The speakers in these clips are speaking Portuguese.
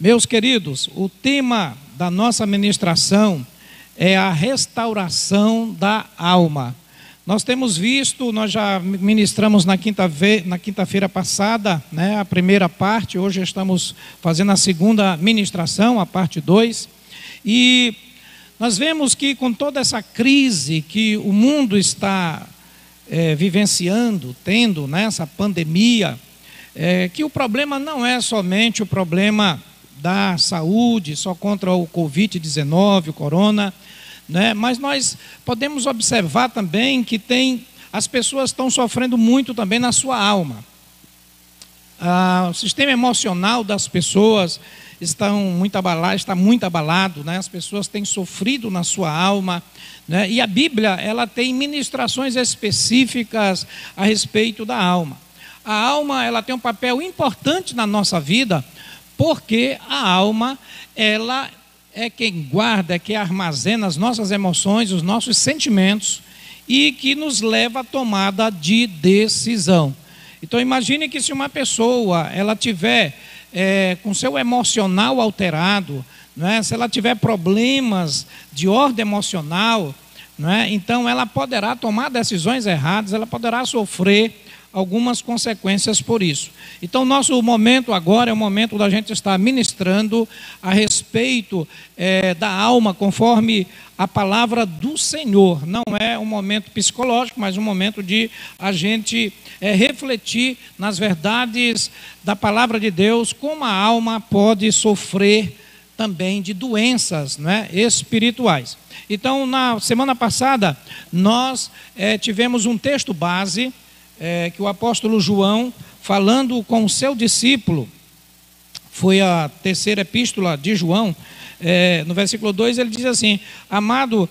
Meus queridos, o tema da nossa ministração é a restauração da alma. Nós temos visto, nós já ministramos na quinta-feira passada, né, a primeira parte. Hoje estamos fazendo a segunda ministração, a parte 2. E nós vemos que com toda essa crise que o mundo está vivenciando, tendo nessa pandemia, que o problema não é somente o problema da saúde, só contra o Covid-19, o corona, né? Mas nós podemos observar também que as pessoas estão sofrendo muito também na sua alma. O sistema emocional das pessoas está muito abalado, né? As pessoas têm sofrido na sua alma, né? E a Bíblia, ela tem ministrações específicas a respeito da alma. A alma, ela tem um papel importante na nossa vida, porque a alma, ela é quem guarda, é quem armazena as nossas emoções, os nossos sentimentos e que nos leva à tomada de decisão. Então imagine que se uma pessoa, ela tiver com seu emocional alterado, né, se ela tiver problemas de ordem emocional, né, então ela poderá tomar decisões erradas, ela poderá sofrer algumas consequências por isso. Então, nosso momento agora é o momento da gente estar ministrando a respeito da alma, conforme a palavra do Senhor. Não é um momento psicológico, mas um momento de a gente refletir nas verdades da palavra de Deus, como a alma pode sofrer também de doenças, né, espirituais. Então, na semana passada, nós tivemos um texto base, que o apóstolo João, falando com o seu discípulo, foi a terceira epístola de João, no versículo 2, ele diz assim: amado,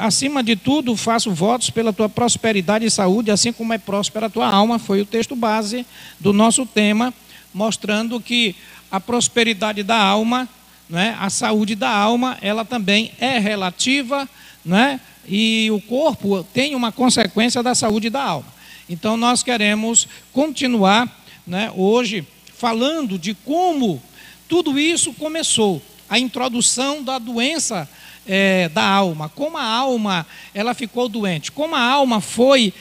acima de tudo faço votos pela tua prosperidade e saúde, assim como é próspera a tua alma. Foi o texto base do nosso tema, mostrando que a prosperidade da alma, né, a saúde da alma, ela também é relativa, né, e o corpo tem uma consequência da saúde da alma. Então nós queremos continuar, né, hoje falando de como tudo isso começou, a introdução da doença da alma, como a alma ela ficou doente, como a alma foi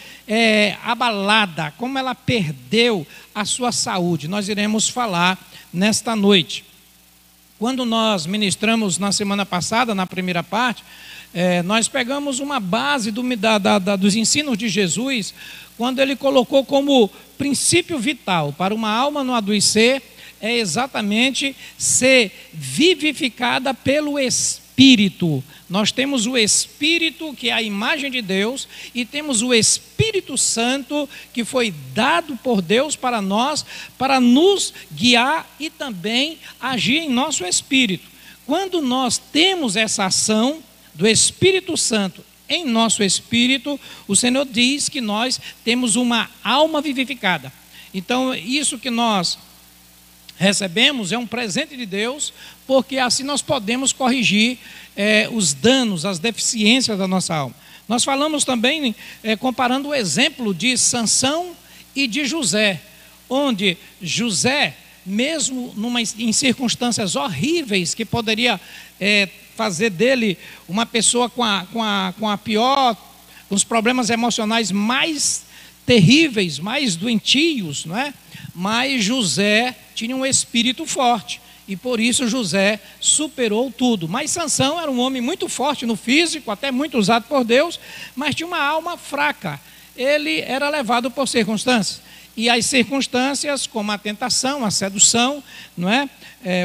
abalada, como ela perdeu a sua saúde. Nós iremos falar nesta noite. Quando nós ministramos na semana passada, na primeira parte, nós pegamos uma base dos ensinos de Jesus, quando ele colocou como princípio vital para uma alma não adoecer, é exatamente ser vivificada pelo Espírito. Nós temos o Espírito, que é a imagem de Deus, e temos o Espírito Santo, que foi dado por Deus para nós, para nos guiar e também agir em nosso espírito. Quando nós temos essa ação do Espírito Santo em nosso espírito, o Senhor diz que nós temos uma alma vivificada. Então, isso que nós recebemos é um presente de Deus, porque assim nós podemos corrigir os danos, as deficiências da nossa alma. Nós falamos também, comparando o exemplo de Sansão e de José, onde José, mesmo em circunstâncias horríveis, que poderia fazer dele uma pessoa com os problemas emocionais mais terríveis, mais doentios, não é? Mas José tinha um espírito forte, e por isso José superou tudo. Mas Sansão era um homem muito forte no físico, até muito usado por Deus, mas tinha uma alma fraca. Ele era levado por circunstâncias. E as circunstâncias, como a tentação, a sedução, não é?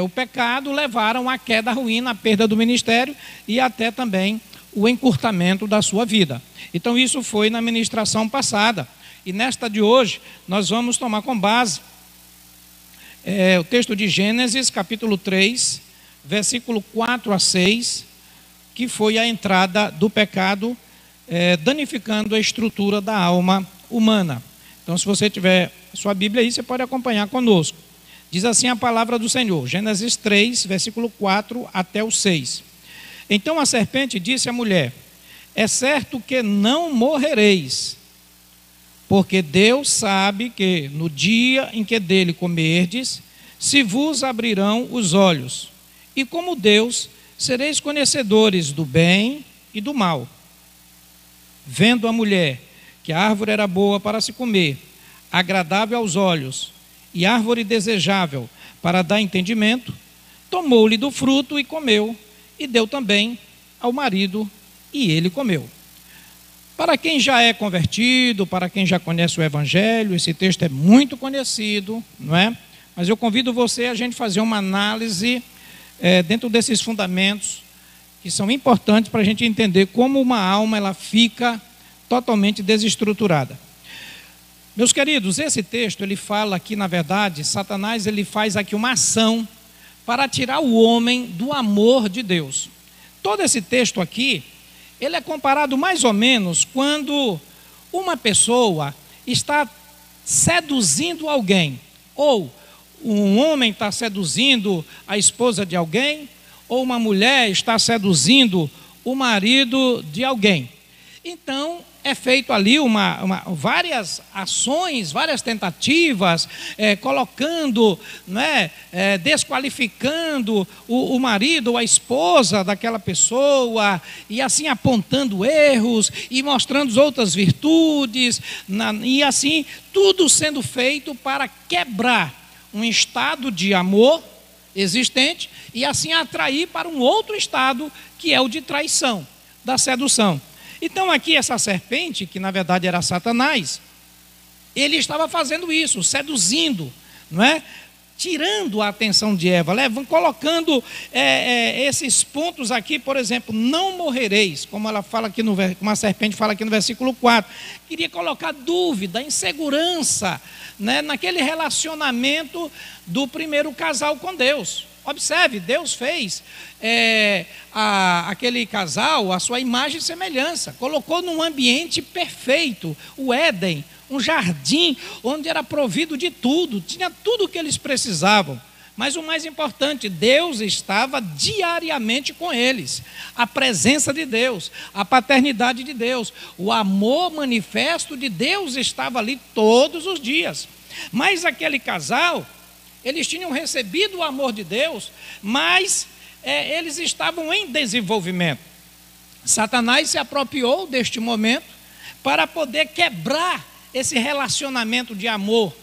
O pecado, levaram à queda, à ruína, à perda do ministério e até também o encurtamento da sua vida. Então isso foi na ministração passada. E nesta de hoje, nós vamos tomar como base o texto de Gênesis, capítulo 3, versículo 4 a 6, que foi a entrada do pecado, danificando a estrutura da alma humana. Então, se você tiver sua Bíblia aí, você pode acompanhar conosco. Diz assim a palavra do Senhor, Gênesis 3, versículo 4 até o 6. Então a serpente disse à mulher: é certo que não morrereis, porque Deus sabe que no dia em que dele comerdes, se vos abrirão os olhos, e como Deus, sereis conhecedores do bem e do mal. Vendo a mulher que a árvore era boa para se comer, agradável aos olhos, e árvore desejável para dar entendimento, tomou-lhe do fruto e comeu, e deu também ao marido, e ele comeu. Para quem já é convertido, para quem já conhece o Evangelho, esse texto é muito conhecido, não é? Mas eu convido você a gente fazer uma análise dentro desses fundamentos que são importantes para a gente entender como uma alma ela fica totalmente desestruturada. Meus queridos, esse texto ele fala aqui, na verdade, Satanás ele faz aqui uma ação para tirar o homem do amor de Deus. Todo esse texto aqui, ele é comparado mais ou menos quando uma pessoa está seduzindo alguém, ou um homem está seduzindo a esposa de alguém, ou uma mulher está seduzindo o marido de alguém. Então, é feito ali várias ações, várias tentativas, colocando, desqualificando o marido ou a esposa daquela pessoa, e assim apontando erros, e mostrando outras virtudes, e assim, tudo sendo feito para quebrar um estado de amor existente, e assim atrair para um outro estado, que é o de traição, da sedução. Então aqui essa serpente, que na verdade era Satanás, ele estava fazendo isso, seduzindo, não é? Tirando a atenção de Eva, colocando esses pontos aqui, por exemplo, não morrereis, como ela fala aqui como a serpente fala aqui no versículo 4, queria colocar dúvida, insegurança, né, naquele relacionamento do primeiro casal com Deus. Observe, Deus fez aquele casal a sua imagem e semelhança, colocou num ambiente perfeito, o Éden, um jardim onde era provido de tudo, tinha tudo o que eles precisavam. Mas o mais importante, Deus estava diariamente com eles, a presença de Deus, a paternidade de Deus, o amor manifesto de Deus estava ali todos os dias. Mas aquele casal, eles tinham recebido o amor de Deus, mas eles estavam em desenvolvimento. Satanás se apropriou deste momento para poder quebrar esse relacionamento de amor,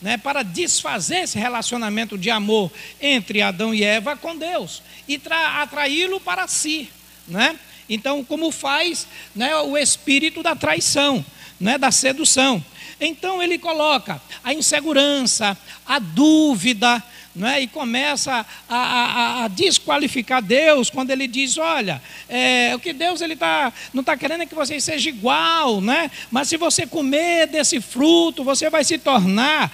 né, para desfazer esse relacionamento de amor entre Adão e Eva com Deus e atraí-lo para si, né? Então, como faz, né, o espírito da traição, né, da sedução. Então ele coloca a insegurança, a dúvida, não é? E começa a desqualificar Deus quando ele diz, olha, o que Deus não está querendo é que você seja igual, né? Mas se você comer desse fruto, você vai se tornar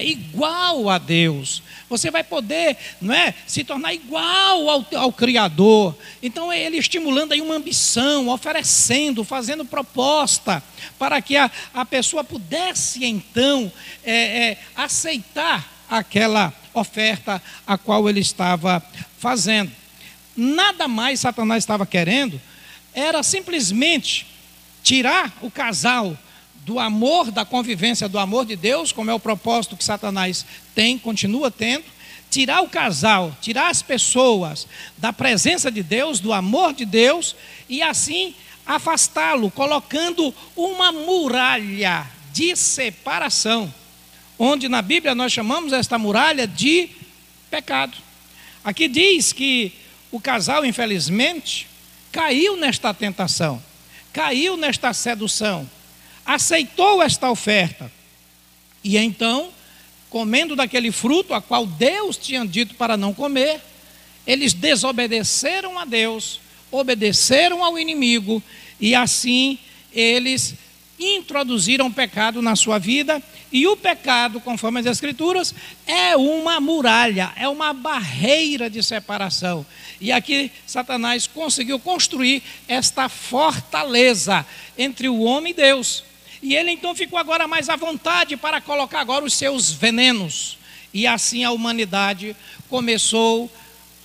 igual a Deus. Você vai poder, não é, se tornar igual ao Criador. Então ele estimulando aí uma ambição, oferecendo, fazendo proposta para que a pessoa pudesse então aceitar aquela oferta a qual ele estava fazendo. Nada mais Satanás estava querendo, era simplesmente tirar o casal do amor, da convivência do amor de Deus, como é o propósito que Satanás tem, continua tendo, tirar o casal, tirar as pessoas da presença de Deus, do amor de Deus, e assim afastá-lo, colocando uma muralha de separação, onde na Bíblia nós chamamos esta muralha de pecado. Aqui diz que o casal, infelizmente, caiu nesta tentação, caiu nesta sedução, aceitou esta oferta, e então, comendo daquele fruto a qual Deus tinha dito para não comer, eles desobedeceram a Deus, obedeceram ao inimigo, e assim eles introduziram o pecado na sua vida. E o pecado, conforme as Escrituras, é uma muralha, é uma barreira de separação. E aqui Satanás conseguiu construir esta fortaleza entre o homem e Deus. E ele então ficou agora mais à vontade para colocar agora os seus venenos. E assim a humanidade começou,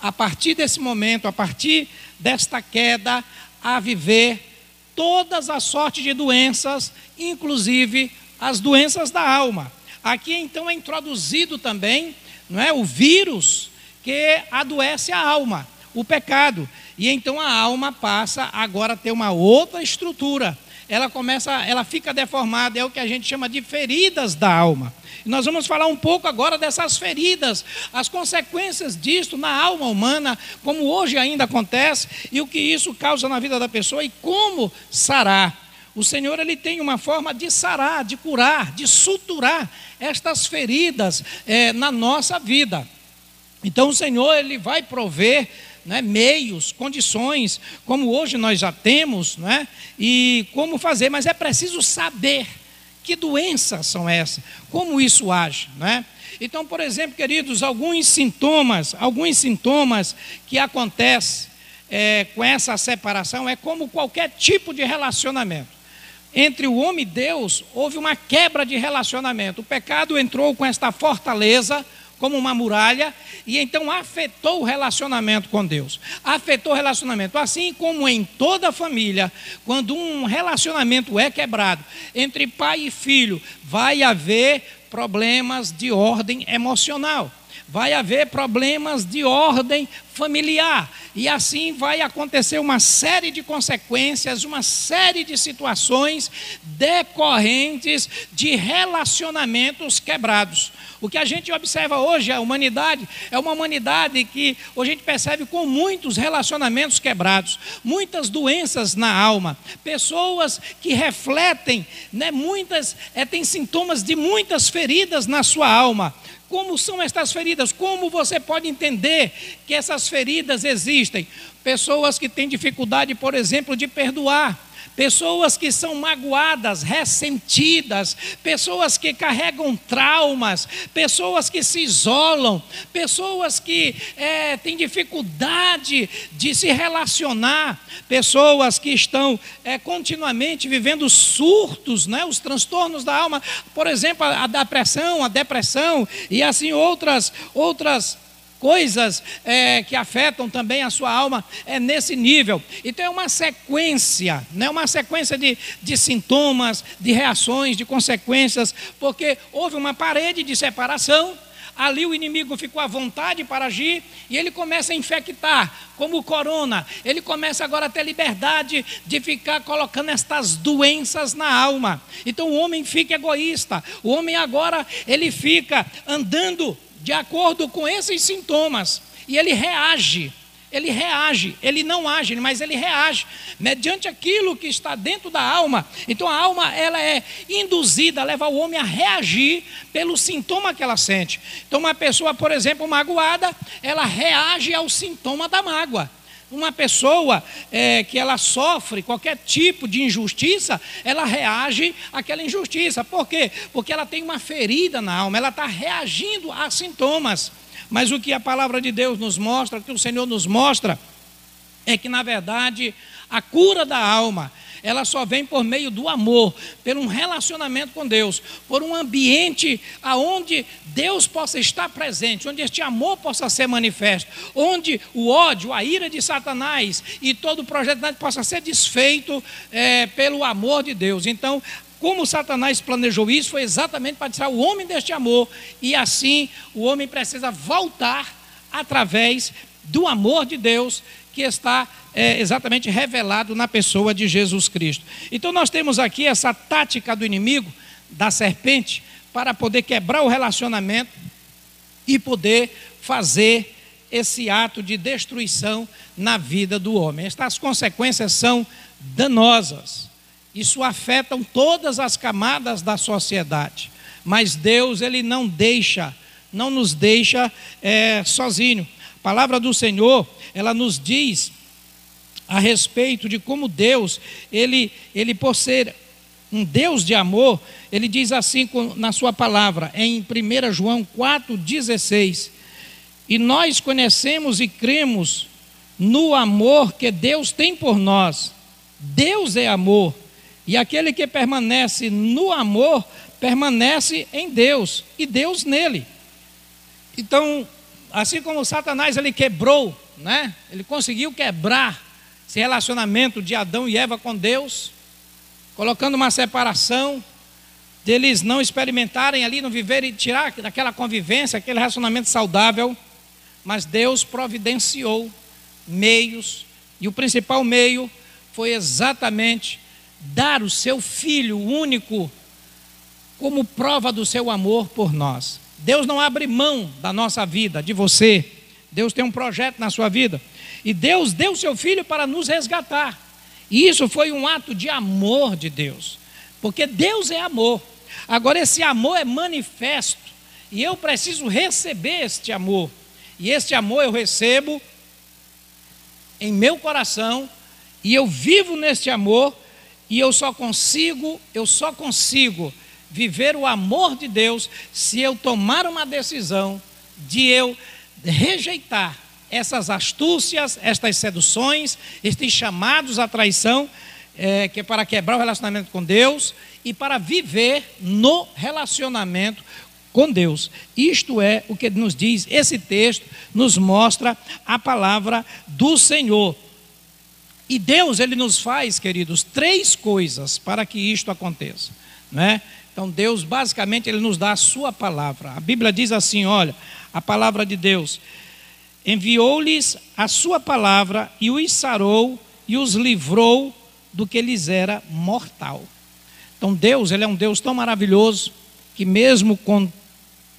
a partir desse momento, a partir desta queda, a viver todas as sortes de doenças, inclusive as doenças da alma. Aqui então é introduzido também, não é, o vírus que adoece a alma, o pecado. E então a alma passa agora a ter uma outra estrutura. Ela fica deformada, é o que a gente chama de feridas da alma. E nós vamos falar um pouco agora dessas feridas, as consequências disto na alma humana, como hoje ainda acontece, e o que isso causa na vida da pessoa e como sarar. O Senhor, Ele tem uma forma de sarar, de curar, de suturar estas feridas na nossa vida. Então o Senhor, Ele vai prover, né, meios, condições, como hoje nós já temos, né, e como fazer, mas é preciso saber que doenças são essas, como isso age, né? Então, por exemplo, queridos, alguns sintomas que acontecem com essa separação é como qualquer tipo de relacionamento. Entre o homem e Deus, houve uma quebra de relacionamento. O pecado entrou com esta fortaleza, como uma muralha, e então afetou o relacionamento com Deus. Afetou o relacionamento. Assim como em toda família, quando um relacionamento é quebrado entre pai e filho, vai haver problemas de ordem emocional. Vai haver problemas de ordem familiar. E assim vai acontecer uma série de consequências, uma série de situações decorrentes de relacionamentos quebrados. O que a gente observa hoje, a humanidade, é uma humanidade que hoje a gente percebe com muitos relacionamentos quebrados, muitas doenças na alma, pessoas que refletem, né, têm sintomas de muitas feridas na sua alma. Como são estas feridas? Como você pode entender que essas feridas existem? Pessoas que têm dificuldade, por exemplo, de perdoar. Pessoas que são magoadas, ressentidas, pessoas que carregam traumas, pessoas que se isolam, pessoas que têm dificuldade de se relacionar, pessoas que estão continuamente vivendo surtos, né, os transtornos da alma, por exemplo, a depressão e assim outras coisas que afetam também a sua alma nesse nível. Então é uma sequência, né? Uma sequência de sintomas, de reações, de consequências, porque houve uma parede de separação. Ali o inimigo ficou à vontade para agir e ele começa a infectar, como o corona. Ele começa agora a ter liberdade de ficar colocando estas doenças na alma. Então o homem fica egoísta. O homem agora, ele fica andando de acordo com esses sintomas, e ele reage, ele não age, mas ele reage, mediante aquilo que está dentro da alma. Então a alma, ela é induzida, leva o homem a reagir pelo sintoma que ela sente. Então uma pessoa, por exemplo, magoada, ela reage ao sintoma da mágoa. Uma pessoa que ela sofre qualquer tipo de injustiça, ela reage àquela injustiça. Por quê? Porque ela tem uma ferida na alma, ela está reagindo a sintomas. Mas o que a palavra de Deus nos mostra, o que o Senhor nos mostra, é que na verdade a cura da alma, ela só vem por meio do amor, por um relacionamento com Deus, por um ambiente onde Deus possa estar presente, onde este amor possa ser manifesto, onde o ódio, a ira de Satanás e todo o projeto possa ser desfeito pelo amor de Deus. Então, como Satanás planejou isso, foi exatamente para tirar o homem deste amor, e assim o homem precisa voltar através do amor de Deus, que está exatamente revelado na pessoa de Jesus Cristo. Então nós temos aqui essa tática do inimigo, da serpente, para poder quebrar o relacionamento e poder fazer esse ato de destruição na vida do homem. Estas consequências são danosas. Isso afeta todas as camadas da sociedade. Mas Deus, Ele não nos deixa sozinho. A palavra do Senhor, ela nos diz a respeito de como Deus, ele por ser um Deus de amor, ele diz assim na sua palavra, em 1 João 4,16: e nós conhecemos e cremos no amor que Deus tem por nós. Deus é amor, e aquele que permanece no amor, permanece em Deus, e Deus nele. Então, assim como Satanás, ele quebrou, né? Ele conseguiu quebrar esse relacionamento de Adão e Eva com Deus, colocando uma separação, deles não experimentarem ali, não viverem, tirar daquela convivência, aquele relacionamento saudável, mas Deus providenciou meios, e o principal meio foi exatamente dar o seu Filho único como prova do seu amor por nós. Deus não abre mão da nossa vida, de você. Deus tem um projeto na sua vida, e Deus deu o seu Filho para nos resgatar, e isso foi um ato de amor de Deus, porque Deus é amor. Agora esse amor é manifesto, e eu preciso receber este amor, e este amor eu recebo em meu coração, e eu vivo neste amor, e eu só consigo viver o amor de Deus se eu tomar uma decisão de eu rejeitar essas astúcias, estas seduções, estes chamados à traição, que é para quebrar o relacionamento com Deus e para viver no relacionamento com Deus. Isto é o que nos diz esse texto, nos mostra a palavra do Senhor. E Deus, Ele nos faz, queridos, 3 coisas para que isto aconteça, né? Então Deus, basicamente, Ele nos dá a sua palavra. A Bíblia diz assim, olha, a palavra de Deus: enviou-lhes a sua palavra e os sarou e os livrou do que lhes era mortal. Então Deus, Ele é um Deus tão maravilhoso, que mesmo com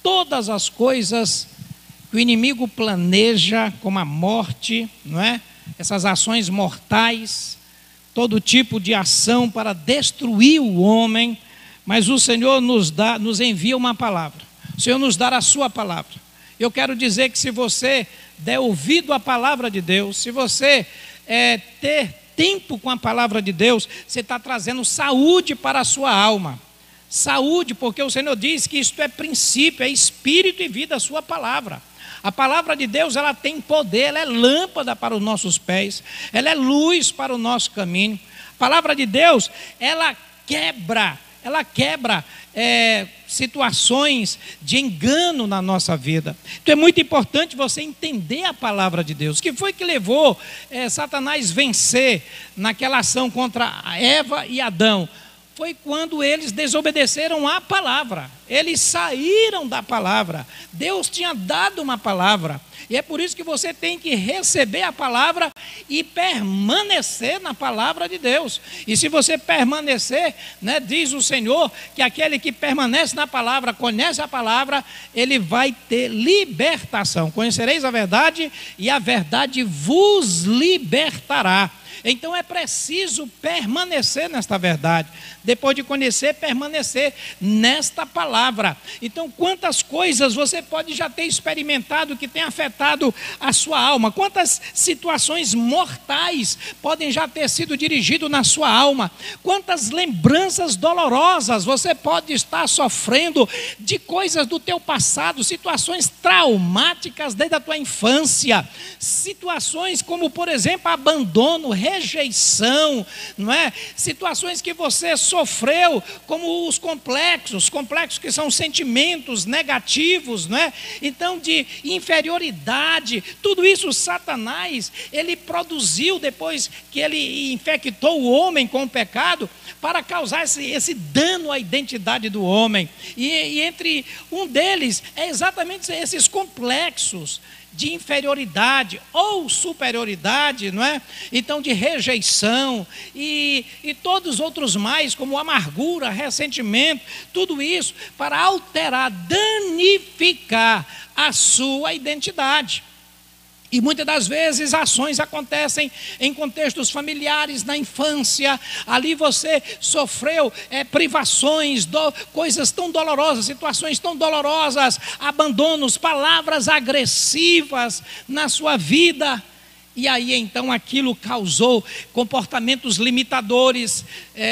todas as coisas que o inimigo planeja, como a morte, não é? Essas ações mortais, todo tipo de ação para destruir o homem, mas o Senhor nos envia uma palavra. O Senhor nos dá a sua palavra. Eu quero dizer que se você der ouvido à palavra de Deus, se você ter tempo com a palavra de Deus, você está trazendo saúde para a sua alma. Saúde, porque o Senhor diz que isto é princípio, é espírito e vida a sua palavra. A palavra de Deus, ela tem poder, ela é lâmpada para os nossos pés, ela é luz para o nosso caminho. A palavra de Deus, ela quebra situações de engano na nossa vida. Então é muito importante você entender a palavra de Deus. O que foi que levou Satanás vencer naquela ação contra Eva e Adão? Foi quando eles desobedeceram à palavra. Eles saíram da palavra. Deus tinha dado uma palavra. E é por isso que você tem que receber a palavra e permanecer na palavra de Deus. E se você permanecer, né, diz o Senhor, que aquele que permanece na palavra, conhece a palavra, ele vai ter libertação. Conhecereis a verdade e a verdade vos libertará. Então é preciso permanecer nesta verdade. Depois de conhecer, permanecer nesta palavra. Então quantas coisas você pode já ter experimentado que tem afetado a sua alma? Quantas situações mortais podem já ter sido dirigidas na sua alma? Quantas lembranças dolorosas você pode estar sofrendo de coisas do teu passado, situações traumáticas desde a tua infância, situações como, por exemplo, abandono, rejeição, não é? Situações que você sofreu, como os complexos que são sentimentos negativos, não é? Então, de inferioridade, tudo isso Satanás, ele produziu depois que ele infectou o homem com o pecado, para causar esse dano à identidade do homem. E entre um deles é exatamente esses complexos de inferioridade ou superioridade, não é? Então, de rejeição e todos os outros mais, como amargura, ressentimento, tudo isso para alterar, danificar a sua identidade. E muitas das vezes ações acontecem em contextos familiares, na infância. Ali você sofreu privações, coisas tão dolorosas, situações tão dolorosas, abandonos, palavras agressivas na sua vida. E aí então aquilo causou comportamentos limitadores,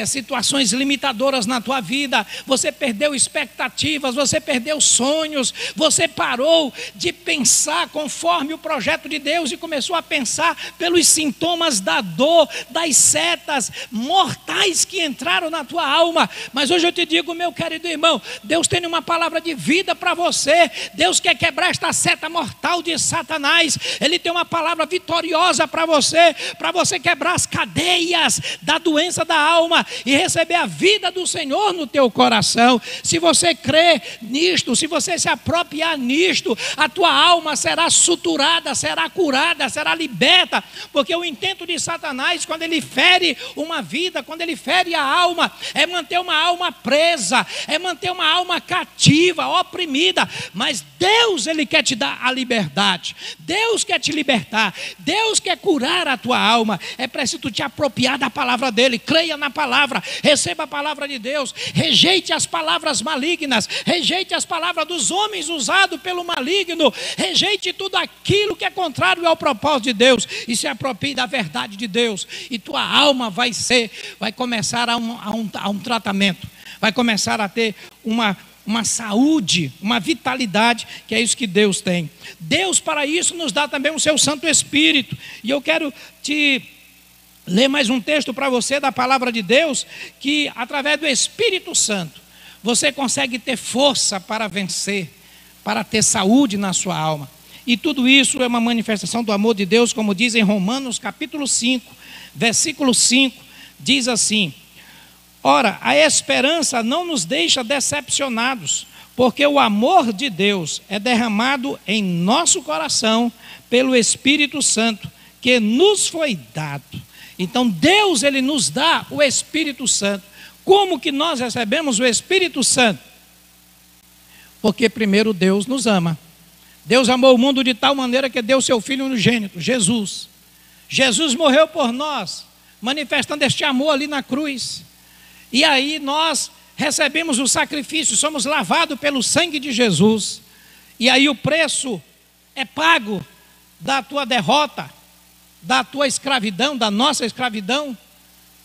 situações limitadoras na tua vida. Você perdeu expectativas, você perdeu sonhos, você parou de pensar conforme o projeto de Deus e começou a pensar pelos sintomas da dor, das setas mortais que entraram na tua alma. Mas hoje eu te digo, meu querido irmão, Deus tem uma palavra de vida para você. Deus quer quebrar esta seta mortal de Satanás. Ele tem uma palavra vitoriosa gloriosa para você quebrar as cadeias da doença da alma e receber a vida do Senhor no teu coração. Se você crê nisto, se você se apropriar nisto, a tua alma será suturada, será curada, será liberta, porque o intento de Satanás, quando ele fere uma vida, quando ele fere a alma, é manter uma alma presa, é manter uma alma cativa, oprimida. Mas Deus, ele quer te dar a liberdade, Deus quer te libertar, Deus quer curar a tua alma. É preciso tu te apropriar da palavra dele. Creia na palavra, receba a palavra de Deus, rejeite as palavras malignas, rejeite as palavras dos homens usados pelo maligno, rejeite tudo aquilo que é contrário ao propósito de Deus e se aproprie da verdade de Deus, e tua alma vai começar a um tratamento, vai começar a ter uma saúde, uma vitalidade, que é isso que Deus tem. Deus, para isso, nos dá também o seu Santo Espírito. E eu quero te ler mais um texto para você da palavra de Deus, que através do Espírito Santo você consegue ter força para vencer, para ter saúde na sua alma. E tudo isso é uma manifestação do amor de Deus, como diz em Romanos capítulo 5, versículo 5, diz assim: ora, a esperança não nos deixa decepcionados, porque o amor de Deus é derramado em nosso coração pelo Espírito Santo, que nos foi dado. Então Deus, ele nos dá o Espírito Santo. Como que nós recebemos o Espírito Santo? Porque primeiro Deus nos ama. Deus amou o mundo de tal maneira que deu seu Filho unigênito, Jesus. Jesus morreu por nós, manifestando este amor ali na cruz. E aí nós recebemos o sacrifício, somos lavados pelo sangue de Jesus. E aí o preço é pago da tua derrota, da tua escravidão, da nossa escravidão,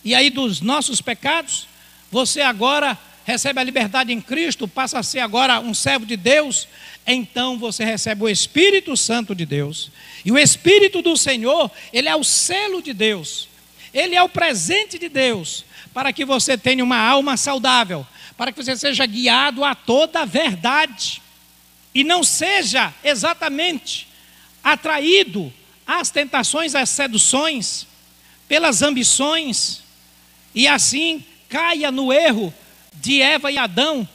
e aí dos nossos pecados. Você agora recebe a liberdade em Cristo, passa a ser agora um servo de Deus. Então você recebe o Espírito Santo de Deus. E o Espírito do Senhor, ele é o selo de Deus, ele é o presente de Deus, para que você tenha uma alma saudável, para que você seja guiado a toda a verdade, e não seja exatamente atraído às tentações, às seduções, pelas ambições, e assim caia no erro de Eva e Adão,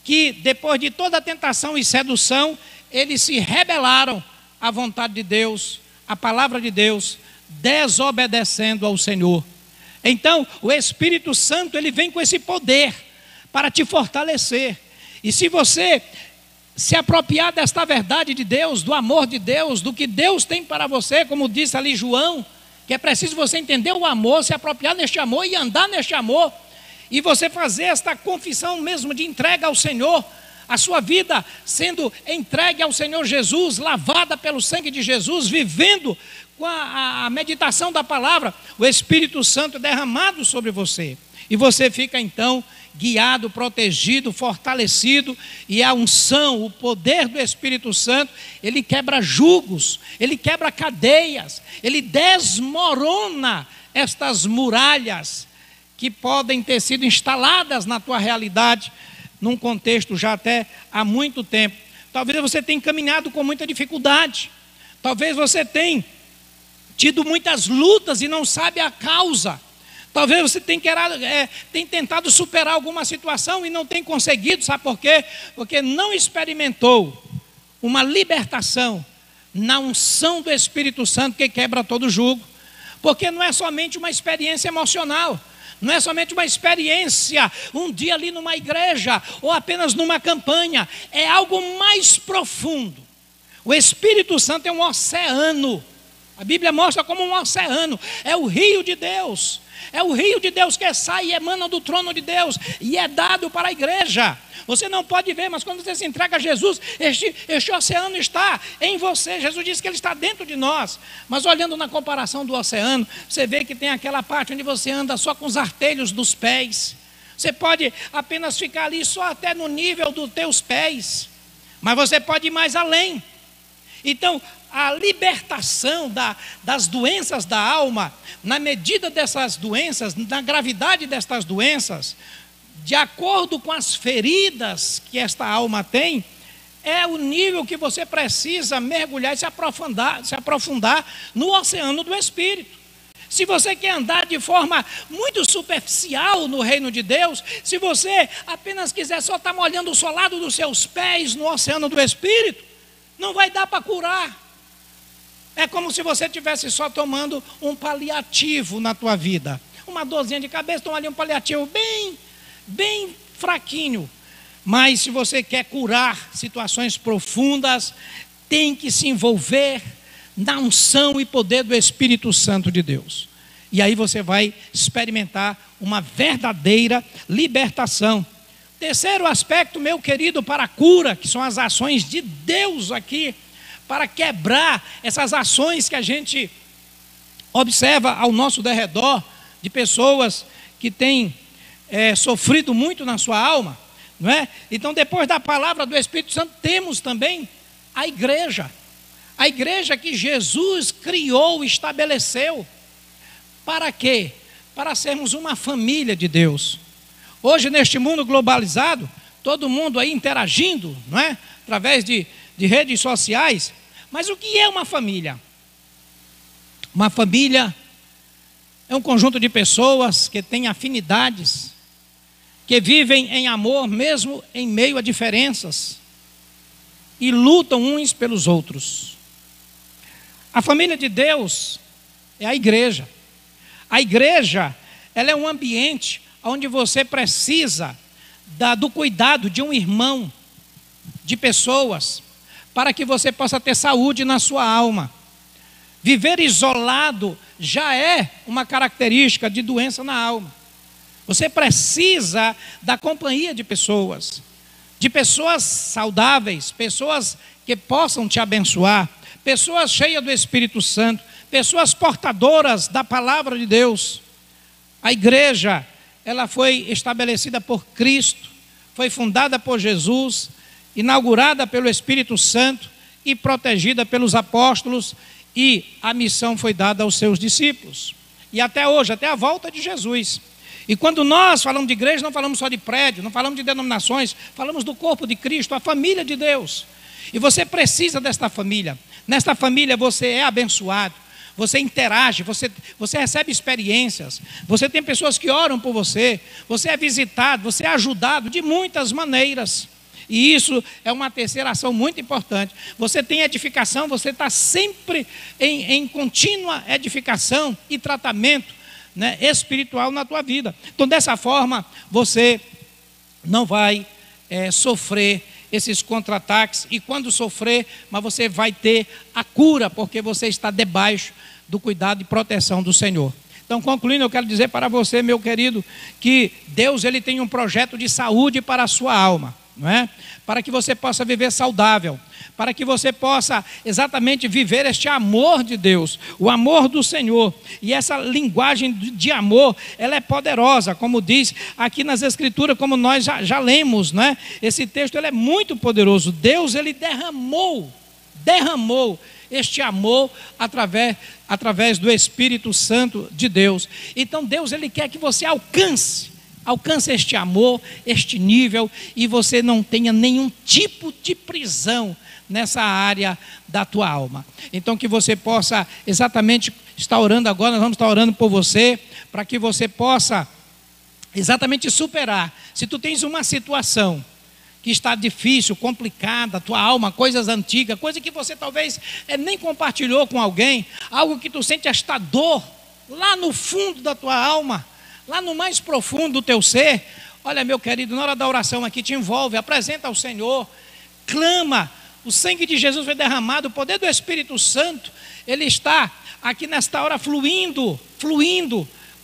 que depois de toda a tentação e sedução, eles se rebelaram à vontade de Deus, à palavra de Deus, desobedecendo ao Senhor. Então, o Espírito Santo, ele vem com esse poder para te fortalecer. E se você se apropriar desta verdade de Deus, do amor de Deus, do que Deus tem para você, como disse ali João, que é preciso você entender o amor, se apropriar neste amor e andar neste amor, e você fazer esta confissão mesmo de entrega ao Senhor, a sua vida sendo entregue ao Senhor Jesus, lavada pelo sangue de Jesus, vivendo com a meditação da palavra, o Espírito Santo é derramado sobre você, e você fica então guiado, protegido, fortalecido, e a unção, o poder do Espírito Santo, ele quebra jugos, ele quebra cadeias, ele desmorona estas muralhas que podem ter sido instaladas na tua realidade, num contexto já até há muito tempo. Talvez você tenha caminhado com muita dificuldade, talvez você tenha tido muitas lutas e não sabe a causa. Talvez você tenha tentado superar alguma situação e não tenha conseguido, sabe por quê? Porque não experimentou uma libertação na unção do Espírito Santo que quebra todo jugo. Porque não é somente uma experiência emocional, não é somente uma experiência, um dia ali numa igreja, ou apenas numa campanha, é algo mais profundo. O Espírito Santo é um oceano, a Bíblia mostra como um oceano, é o rio de Deus. É o rio de Deus que sai e emana do trono de Deus e é dado para a igreja. Você não pode ver, mas quando você se entrega a Jesus, este oceano está em você. Jesus disse que ele está dentro de nós. Mas olhando na comparação do oceano, você vê que tem aquela parte onde você anda só com os artelhos dos pés. Você pode apenas ficar ali só até no nível dos teus pés, mas você pode ir mais além. Então, a libertação das doenças da alma, na medida dessas doenças, na gravidade destas doenças, de acordo com as feridas que esta alma tem, é o nível que você precisa mergulhar e se aprofundar no oceano do Espírito. Se você quer andar de forma muito superficial no reino de Deus, se você apenas quiser só estar molhando o solado dos seus pés no oceano do Espírito, não vai dar para curar. É como se você estivesse só tomando um paliativo na tua vida. Uma dorzinha de cabeça, toma ali um paliativo bem fraquinho. Mas se você quer curar situações profundas, tem que se envolver na unção e poder do Espírito Santo de Deus. E aí você vai experimentar uma verdadeira libertação. Terceiro aspecto, meu querido, para a cura, que são as ações de Deus aqui, para quebrar essas ações que a gente observa ao nosso derredor, de pessoas que têm sofrido muito na sua alma, não é? Então, depois da palavra do Espírito Santo, temos também a igreja. A igreja que Jesus criou, estabeleceu. Para quê? Para sermos uma família de Deus. Hoje, neste mundo globalizado, todo mundo aí interagindo, não é? Através de redes sociais. Mas o que é uma família? Uma família é um conjunto de pessoas que têm afinidades, que vivem em amor mesmo em meio a diferenças e lutam uns pelos outros. A família de Deus é a igreja. A igreja, ela é um ambiente onde você precisa do cuidado de um irmão, de pessoas, para que você possa ter saúde na sua alma. Viver isolado já é uma característica de doença na alma. Você precisa da companhia de pessoas saudáveis, pessoas que possam te abençoar, pessoas cheias do Espírito Santo, pessoas portadoras da palavra de Deus. A igreja, ela foi estabelecida por Cristo, foi fundada por Jesus, inaugurada pelo Espírito Santo e protegida pelos apóstolos, e a missão foi dada aos seus discípulos. E até hoje, até a volta de Jesus. E quando nós falamos de igreja, não falamos só de prédio, não falamos de denominações, falamos do corpo de Cristo, a família de Deus. E você precisa desta família. Nesta família você é abençoado, você interage, você recebe experiências, você tem pessoas que oram por você, você é visitado, você é ajudado de muitas maneiras. E isso é uma terceira ação muito importante. Você tem edificação, você está sempre em contínua edificação e tratamento, né, espiritual na tua vida. Então, dessa forma, você não vai sofrer esses contra-ataques, e quando sofrer, mas você vai ter a cura, porque você está debaixo do cuidado e proteção do Senhor. Então, concluindo, eu quero dizer para você, meu querido, que Deus, ele tem um projeto de saúde para a sua alma, não é? Para que você possa viver saudável, para que você possa exatamente viver este amor de Deus, o amor do Senhor. E essa linguagem de amor, ela é poderosa, como diz aqui nas Escrituras, como nós já lemos, né? Esse texto, ele é muito poderoso. Deus, ele derramou este amor através do Espírito Santo de Deus. Então Deus, ele quer que você alcance este amor, este nível, e você não tenha nenhum tipo de prisão nessa área da tua alma. Então que você possa exatamente estar orando agora, nós vamos estar orando por você, para que você possa exatamente superar. Se tu tens uma situação que está difícil, complicada, tua alma, coisas antigas, coisa que você talvez nem compartilhou com alguém, algo que tu sente esta dor lá no fundo da tua alma, lá no mais profundo do teu ser, olha, meu querido, na hora da oração aqui, te envolve, apresenta ao Senhor, clama, o sangue de Jesus foi derramado, o poder do Espírito Santo, ele está aqui nesta hora fluindo,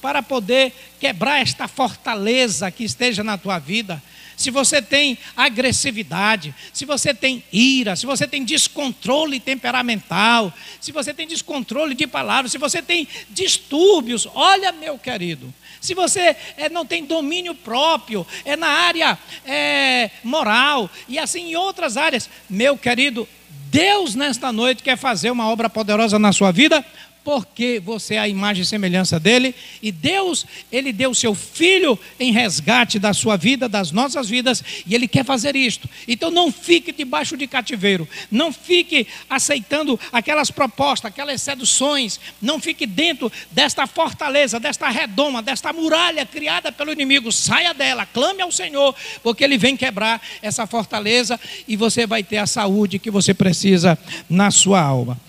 para poder quebrar esta fortaleza que esteja na tua vida. Se você tem agressividade, se você tem ira, se você tem descontrole temperamental, se você tem descontrole de palavras, se você tem distúrbios, olha, meu querido, se você não tem domínio próprio, na área moral e assim em outras áreas, meu querido, Deus nesta noite quer fazer uma obra poderosa na sua vida, porque você é a imagem e semelhança dele, e Deus, ele deu o seu filho em resgate da sua vida, das nossas vidas, e ele quer fazer isto. Então não fique debaixo de cativeiro, não fique aceitando aquelas propostas, aquelas seduções, não fique dentro desta fortaleza, desta redoma, desta muralha criada pelo inimigo. Saia dela, clame ao Senhor, porque ele vem quebrar essa fortaleza, e você vai ter a saúde que você precisa na sua alma.